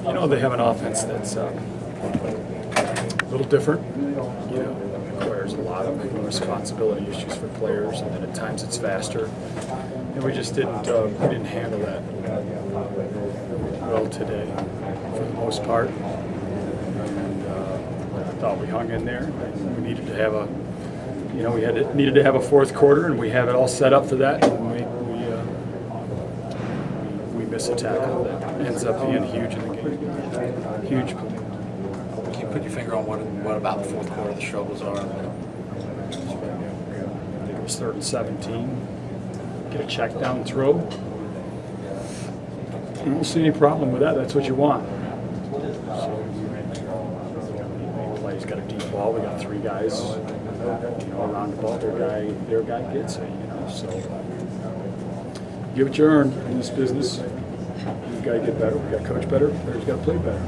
You know, they have an offense that's a little different. You know, requires a lot of responsibility issues for players, and then at times it's faster. And we just didn't handle that well today, for the most part. And I thought we hung in there. We needed to have needed to have a fourth quarter, and we have it all set up for that. And we miss a tackle that ends up being huge in the game. Huge. Can you put your finger on what about the fourth quarter the struggles are? I think it was 3rd and 17. Get a check down throw. I don't see any problem with that. That's what you want. He's got a deep ball. We got 3 guys, around the ball. Their guy gets it. So give it your earn in this business. We got to get better. We got to coach better. Players got to play better.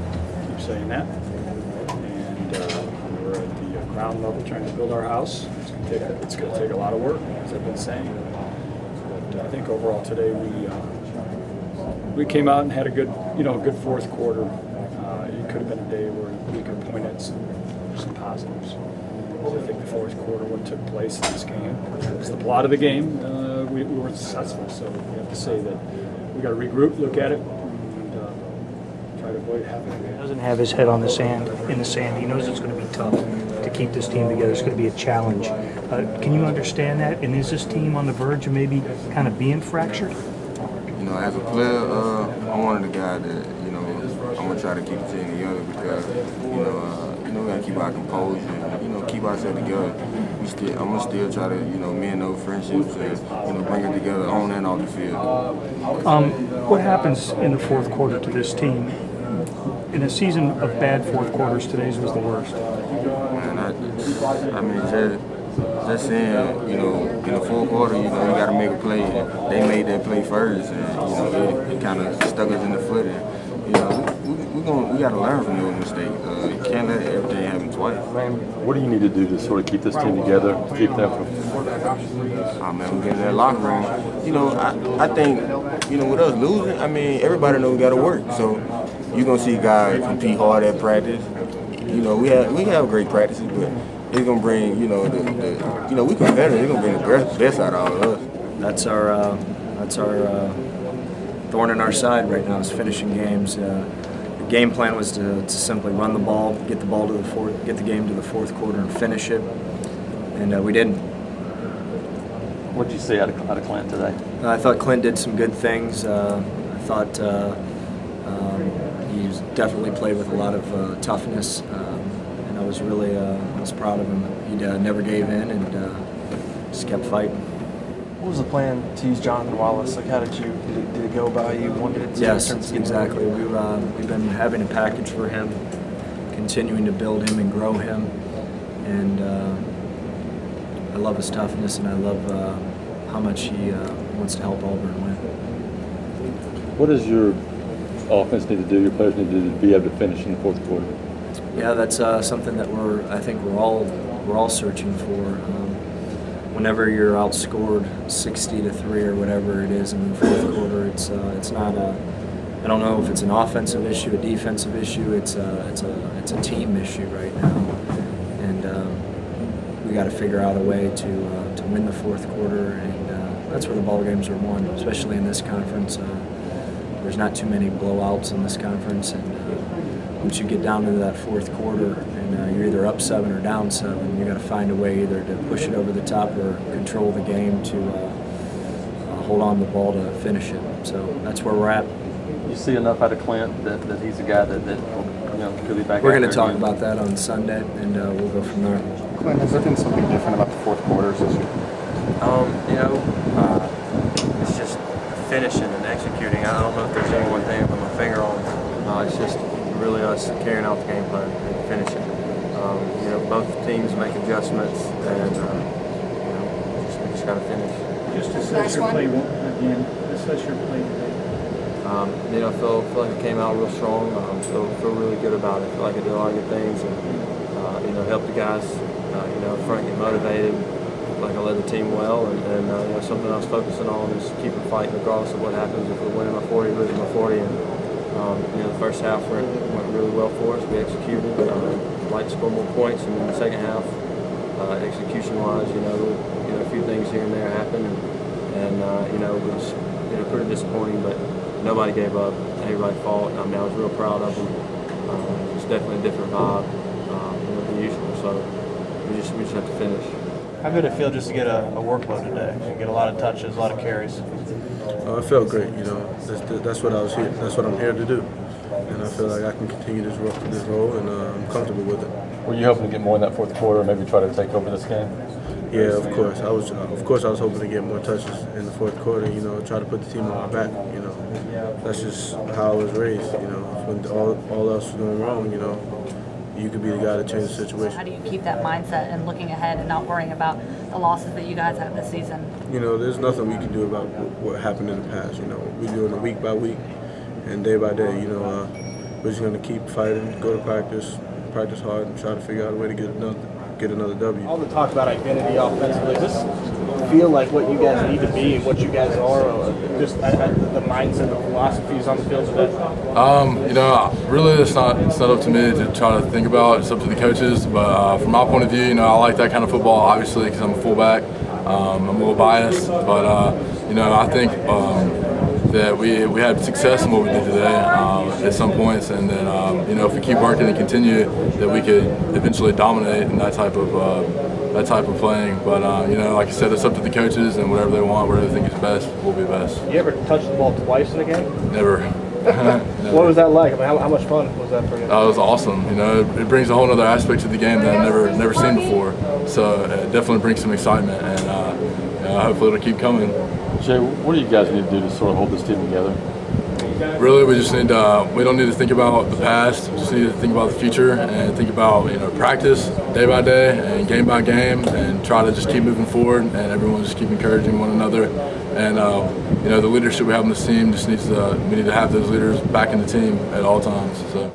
Keep saying that. And we're at the ground level trying to build our house. It's going to take a lot of work, as I've been saying. But I think overall today we came out and had a good fourth quarter. It could have been a day where we could point at some positives. I think the fourth quarter, what took place in this game, was the plot of the game. We weren't successful, so we have to say that we got to regroup, look at it, and try to avoid happening. He doesn't have his head in the sand. He knows it's going to be tough to keep this team together. It's going to be a challenge. Can you understand that? And is this team on the verge of maybe kind of being fractured? As a player, I'm one of the guys that, I'm going to try to keep the team together because, we got to keep our composure and, keep ourselves together. I'm going to still try to, mend those friendships and, bring it together on and off the field. What happens in the fourth quarter to this team? In a season of bad fourth quarters, today's was the worst. Man, just saying, in the fourth quarter, you got to make a play. They made that play first, and it kind of stuck us in the foot. And, we got to learn from those mistakes. You can't let everything happen twice. What do you need to do to sort of keep this team together, keep them from? Oh man, we get in that locker room. I think, with us losing, everybody knows we got to work. So you're gonna see guys compete hard at practice. We have great practices, but it's gonna bring, we competitive. It's gonna bring the best out of all of us. That's our thorn in our side right now is finishing games. The game plan was to simply run the ball, get the game to the fourth quarter and finish it, and we didn't. What did you see out of Clint today? I thought Clint did some good things. I thought he's definitely played with a lot of toughness, and I was proud of him. He never gave in and just kept fighting. What was the plan to use Jonathan Wallace? How did it go about? You wanted it to Yes, exactly. We've been having a package for him, continuing to build him and grow him, and I love his toughness, and I love how much he wants to help Auburn win. What does your offense need to do, your players need to do to be able to finish in the fourth quarter? Yeah, that's something that I think we're all searching for. Whenever you're outscored 60-3 or whatever it is in the fourth quarter, it's not I don't know if it's an offensive issue, a defensive issue. It's a team issue right now, and we got to figure out a way to win the fourth quarter, and that's where the ball games are won, especially in this conference. There's not too many blowouts in this conference, and once you get down into that fourth quarter and you're either up 7 or down 7, you got to find a way either to push it over the top or control the game to hold on to the ball to finish it. So that's where we're at. You see enough out of Clint that he's a guy that could be back. We're going to talk about that on Sunday, and we'll go from there. Clint, has there been something different about the fourth quarters this year? It's just finishing and executing. I don't know if there's any one thing I put my finger on. It's just really us carrying out the game plan and finishing. Both teams make adjustments, and we just got to finish. Just assess your play again. Assess your play today. I feel like I came out real strong. Feel really good about it. Feel like I did a lot of good things, and help the guys. Up front get motivated. Feel like I led the team well, and something I was focusing on is keeping fighting regardless of what happens. If we're winning by 40, losing by 40, and The first half went really well for us. We executed, like to score more points, and in the second half, execution-wise, a few things here and there happened, and it was pretty disappointing, but nobody gave up. Everybody fought. I was real proud of them. It's definitely a different vibe than usual, so we just have to finish. How did it feel just to get a workload today and get a lot of touches, a lot of carries? It felt great. That's what I was here. That's what I'm here to do, and I feel like I can continue this role, and I'm comfortable with it. Were you hoping to get more in that fourth quarter, maybe try to take over this game? Yeah, of course. I was hoping to get more touches in the fourth quarter. Try to put the team on my back. That's just how I was raised. When all else was going wrong, you could be the guy to change the situation. How do you keep that mindset and looking ahead and not worrying about the losses that you guys had this season? There's nothing we can do about what happened in the past. We're doing it week by week and day by day. We're just going to keep fighting, go to practice hard, and try to figure out a way to get another W. All the talk about identity offensively, does this feel like what you guys need to be and what you guys are, or just the mindset, the philosophies on the field today? Really it's not up to me to try to think about. It's up to the coaches. But from my point of view, I like that kind of football, obviously, because I'm a fullback. I'm a little biased, but I think that we had success in what we did today at some points, and then if we keep working and continue, that we could eventually dominate in that type of playing. But like I said, it's up to the coaches, and whatever they want, whatever they think is best, will be best. You ever touched the ball twice in a game? Never. What was that like? How much fun was that for you? It was awesome. It brings a whole other aspect to the game that I've never seen before. So it definitely brings some excitement, and hopefully it'll keep coming. Jay, what do you guys need to do to sort of hold this team together? Really, we just need we don't need to think about the past. We just need to think about the future and think about practice day by day and game by game, and try to just keep moving forward, and everyone just keep encouraging one another. And the leadership we have on this team just we need to have those leaders back in the team at all times. So.